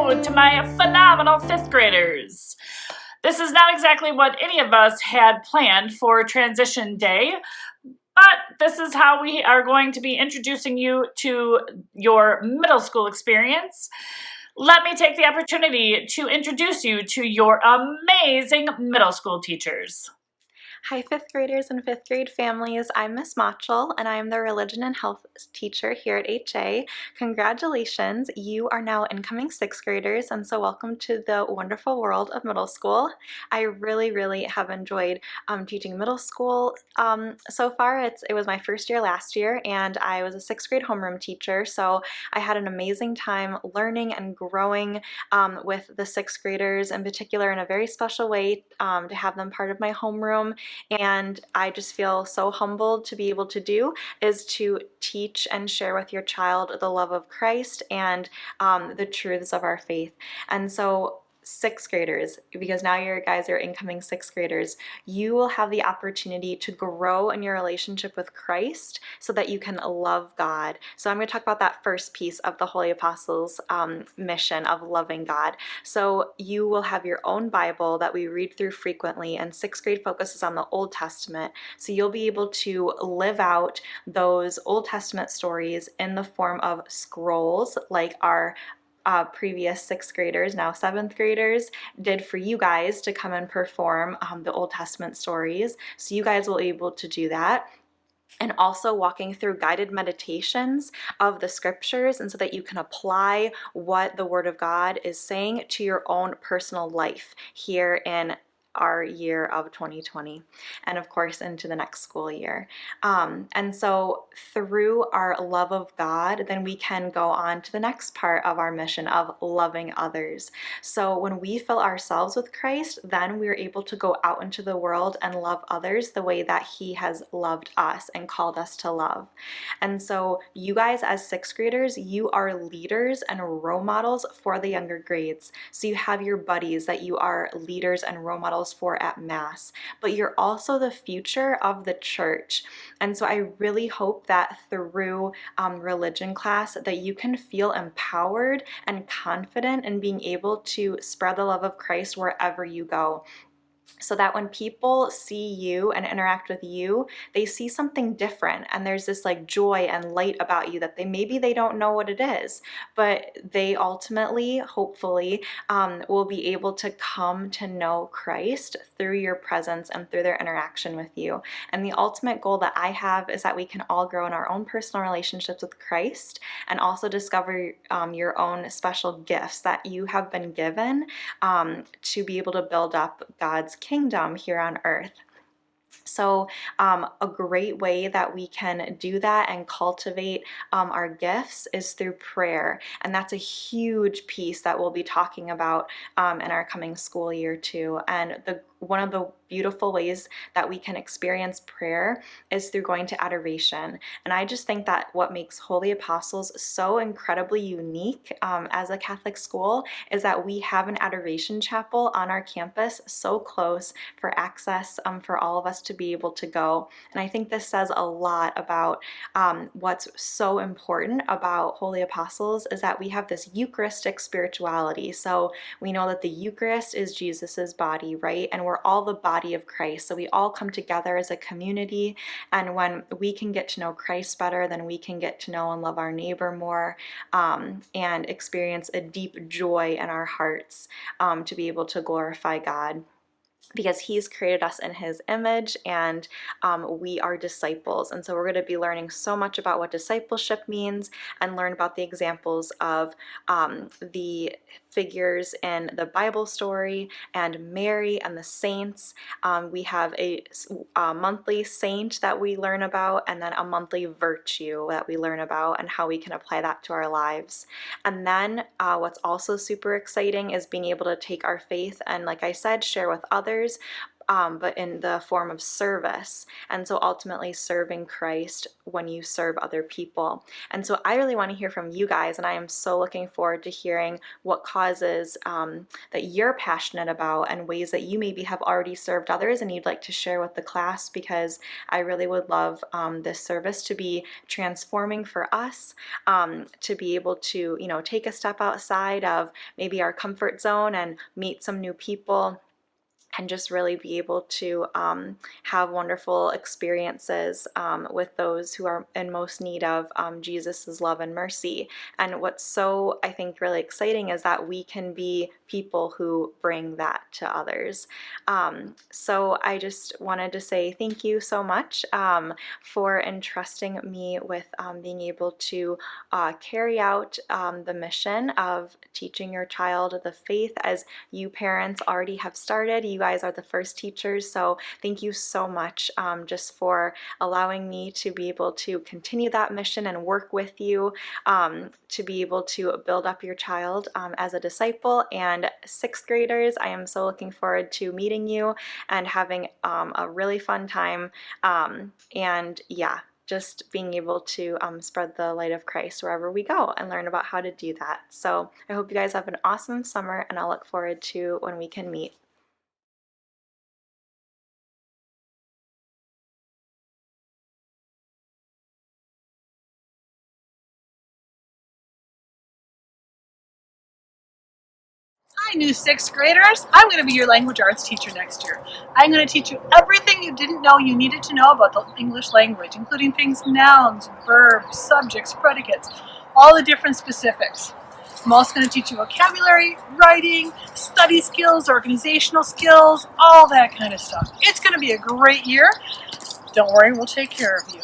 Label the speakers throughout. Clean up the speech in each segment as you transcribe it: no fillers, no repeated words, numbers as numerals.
Speaker 1: hello to my phenomenal fifth graders. This is not exactly what any of us had planned for Transition Day, but this is how we are going to be introducing you to your middle school experience. Let me take the opportunity to introduce you to your amazing middle school teachers.
Speaker 2: Hi, fifth graders and fifth grade families. I'm Miss Motchel, and I am the religion and health teacher here at HA. Congratulations, you are now incoming sixth graders, and so welcome to the wonderful world of middle school. I really have enjoyed teaching middle school so far. It was my first year last year, and I was a sixth grade homeroom teacher, so I had an amazing time learning and growing with the sixth graders in particular in a very special way, to have them part of my homeroom. And I just feel so humbled to be able to do is to teach and share with your child the love of Christ and the truths of our faith. And so sixth graders, because now you guys are incoming sixth graders, you will have the opportunity to grow in your relationship with Christ so that you can love God. So I'm going to talk about that first piece of the Holy Apostles' mission of loving God. So you will have your own Bible that we read through frequently, and sixth grade focuses on the Old Testament. So you'll be able to live out those Old Testament stories in the form of scrolls, like our previous sixth graders, now seventh graders, did for you guys to come and perform the Old Testament stories. So you guys will be able to do that. And also walking through guided meditations of the scriptures, and so that you can apply what the Word of God is saying to your own personal life here in our year of 2020, and of course into the next school year. And so through our love of God, then we can go on to the next part of our mission of loving others. So when we fill ourselves with Christ, then we're able to go out into the world and love others the way that He has loved us and called us to love. And so you guys as sixth graders, you are leaders and role models for the younger grades. So you have your buddies that you are leaders and role models for at Mass, but you're also the future of the church. And so I really hope that through religion class that you can feel empowered and confident in being able to spread the love of Christ wherever you go. So that when people see you and interact with you, they see something different, and there's this like joy and light about you that maybe they don't know what it is, but they ultimately, hopefully, will be able to come to know Christ through your presence and through their interaction with you. And the ultimate goal that I have is that we can all grow in our own personal relationships with Christ, and also discover your own special gifts that you have been given to be able to build up God's kingdom here on earth. So a great way that we can do that and cultivate our gifts is through prayer. And that's a huge piece that we'll be talking about in our coming school year too. And one of the beautiful ways that we can experience prayer is through going to adoration. And I just think that what makes Holy Apostles so incredibly unique as a Catholic school is that we have an adoration chapel on our campus so close for access for all of us to be able to go. And I think this says a lot about what's so important about Holy Apostles is that we have this Eucharistic spirituality. So we know that the Eucharist is Jesus's body, right? And we're all the body of Christ. So we all come together as a community. And when we can get to know Christ better, then we can get to know and love our neighbor more, and experience a deep joy in our hearts to be able to glorify God, because He's created us in His image, and we are disciples. And so we're going to be learning so much about what discipleship means, and learn about the examples of the figures in the Bible story and Mary and the saints. We have a monthly saint that we learn about, and then a monthly virtue that we learn about and how we can apply that to our lives. And then what's also super exciting is being able to take our faith and, like I said, share with others. but in the form of service. And so ultimately serving Christ when you serve other people. And so I really want to hear from you guys, and I am so looking forward to hearing what causes that you're passionate about and ways that you maybe have already served others and you'd like to share with the class, because I really would love this service to be transforming for us, to be able to, take a step outside of maybe our comfort zone and meet some new people, and just really be able to have wonderful experiences with those who are in most need of Jesus's love and mercy. And what's so, I think, really exciting is that we can be people who bring that to others. So I just wanted to say thank you so much for entrusting me with being able to carry out the mission of teaching your child the faith, as you parents already have started. You guys are the first teachers, so thank you so much just for allowing me to be able to continue that mission and work with you to be able to build up your child as a disciple. And sixth graders, I am so looking forward to meeting you and having a really fun time. And yeah, just being able to spread the light of Christ wherever we go and learn about how to do that. So I hope you guys have an awesome summer, and I'll look forward to when we can meet.
Speaker 3: Hi, new sixth graders. I'm going to be your language arts teacher next year. I'm going to teach you everything you didn't know you needed to know about the English language, including things nouns, verbs, subjects, predicates, all the different specifics. I'm also going to teach you vocabulary, writing, study skills, organizational skills, all that kind of stuff. It's going to be a great year. Don't worry, we'll take care of you.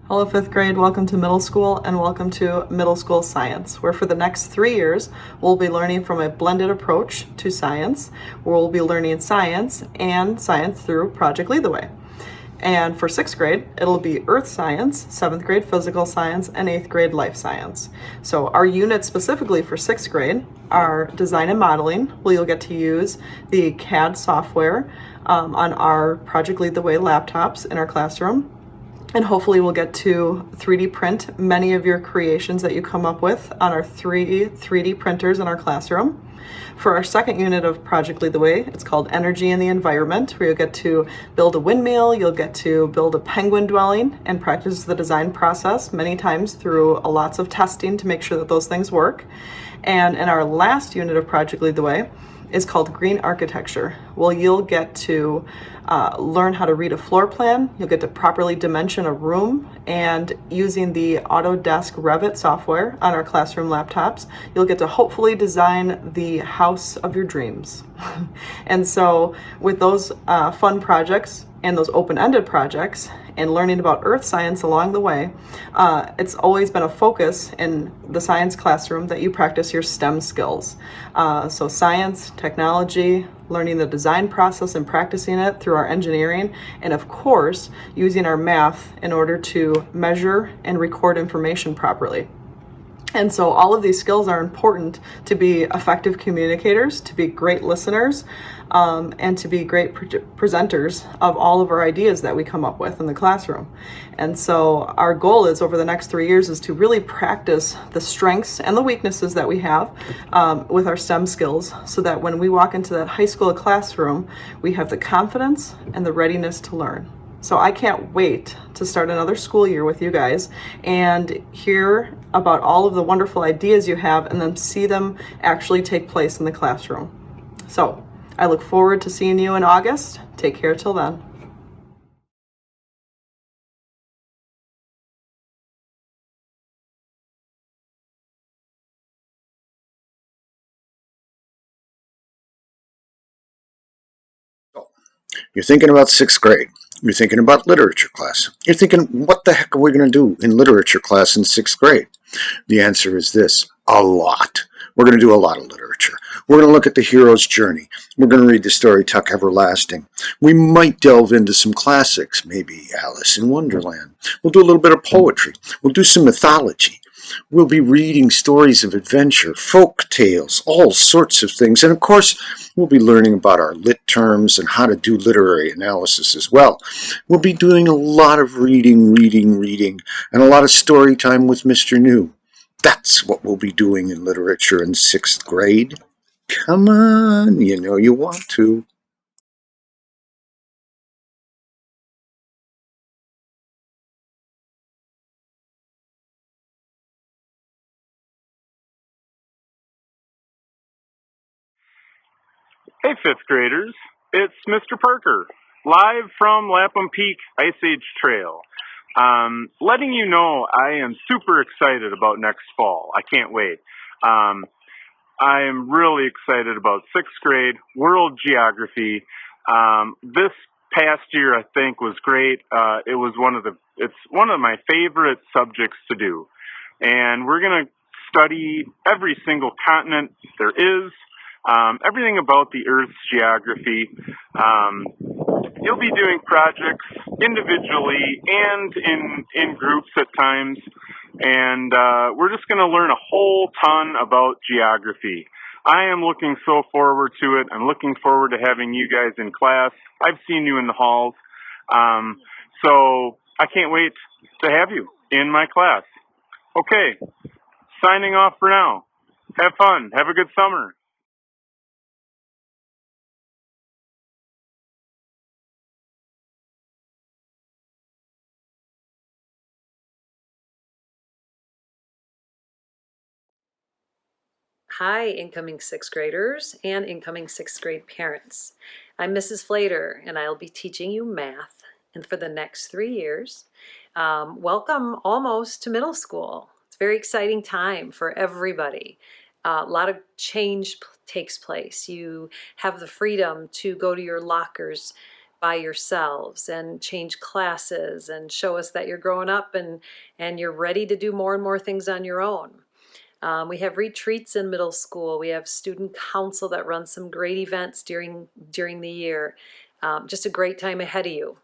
Speaker 4: Hello, fifth grade. Welcome to middle school, and welcome to middle school science, where for the next 3 years, we'll be learning from a blended approach to science, where we'll be learning science and science through Project Lead the Way. And for sixth grade, it'll be earth science, seventh grade physical science, and eighth grade life science. So our units specifically for sixth grade are design and modeling, where you'll get to use the CAD software on our Project Lead the Way laptops in our classroom. And hopefully we'll get to 3D print many of your creations that you come up with on our 3D printers in our classroom. For our second unit of Project Lead the Way, it's called Energy and the Environment, where you'll get to build a windmill, you'll get to build a penguin dwelling and practice the design process many times through lots of testing to make sure that those things work. And in our last unit of Project Lead the Way is called Green Architecture. Well, you'll get to learn how to read a floor plan, you'll get to properly dimension a room, and using the Autodesk Revit software on our classroom laptops, you'll get to hopefully design the house of your dreams. And so with those fun projects and those open-ended projects and learning about earth science along the way, it's always been a focus in the science classroom that you practice your STEM skills. So science, technology, learning the design process and practicing it through our engineering, and of course, using our math in order to measure and record information properly. And so all of these skills are important to be effective communicators, to be great listeners, and to be great presenters of all of our ideas that we come up with in the classroom. And so our goal is over the next 3 years is to really practice the strengths and the weaknesses that we have with our STEM skills, so that when we walk into that high school classroom, we have the confidence and the readiness to learn. So I can't wait to start another school year with you guys and hear about all of the wonderful ideas you have and then see them actually take place in the classroom. So I look forward to seeing you in August. Take care till then.
Speaker 5: You're thinking about sixth grade. You're thinking about literature class. You're thinking, what the heck are we going to do in literature class in sixth grade? The answer is this: a lot. We're going to do a lot of literature. We're going to look at the hero's journey. We're going to read the story Tuck Everlasting. We might delve into some classics, maybe Alice in Wonderland. We'll do a little bit of poetry. We'll do some mythology. We'll be reading stories of adventure, folk tales, all sorts of things. And of course, we'll be learning about our lit terms and how to do literary analysis as well. We'll be doing a lot of reading, and a lot of story time with Mr. New. That's what we'll be doing in literature in 6th grade. Come on, you know you want to.
Speaker 6: Hey, fifth graders. It's Mr. Parker, live from Lapham Peak Ice Age Trail. Letting you know I am super excited about next fall. I can't wait. I am really excited about 6th grade world geography. This past year, I think, was great. It's one of my favorite subjects to do. And we're going to study every single continent there is. Everything about the Earth's geography. You'll be doing projects individually and in groups at times, and we're just going to learn a whole ton about geography. I am looking so forward to it. I'm looking forward to having you guys in class. I've seen you in the halls, so I can't wait to have you in my class. Okay, signing off for now. Have fun. Have a good summer.
Speaker 7: Hi, incoming 6th graders and incoming 6th grade parents. I'm Mrs. Flater, and I'll be teaching you math and for the next 3 years. Welcome almost to middle school. It's a very exciting time for everybody. A lot of change takes place. You have the freedom to go to your lockers by yourselves and change classes and show us that you're growing up and you're ready to do more and more things on your own. We have retreats in middle school. We have student council that runs some great events during the year. Just a great time ahead of you.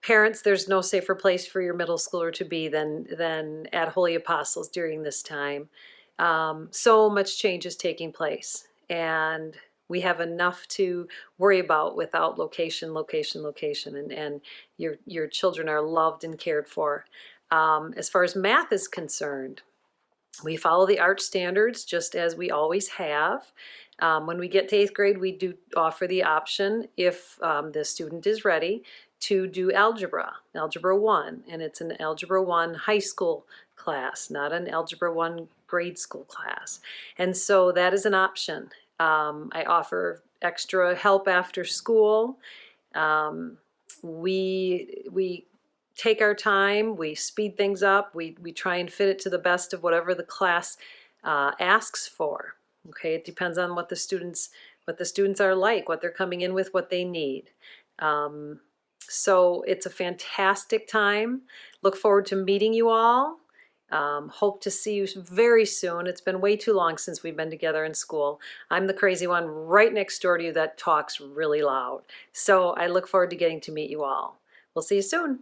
Speaker 7: Parents, there's no safer place for your middle schooler to be than at Holy Apostles during this time. So much change is taking place, and we have enough to worry about without location, and your children are loved and cared for. As far as math is concerned, we follow the ARC standards just as we always have. When we get to 8th grade, we do offer the option, if the student is ready, to do Algebra 1, and it's an Algebra 1 high school class, not an Algebra 1 grade school class. And so that is an option. I offer extra help after school. We take our time, we speed things up, we try and fit it to the best of whatever the class asks for. Okay, it depends on what the students are like, what they're coming in with, what they need. So it's a fantastic time. Look forward to meeting you all. Hope to see you very soon. It's been way too long since we've been together in school. I'm the crazy one right next door to you that talks really loud. So I look forward to getting to meet you all. We'll see you soon.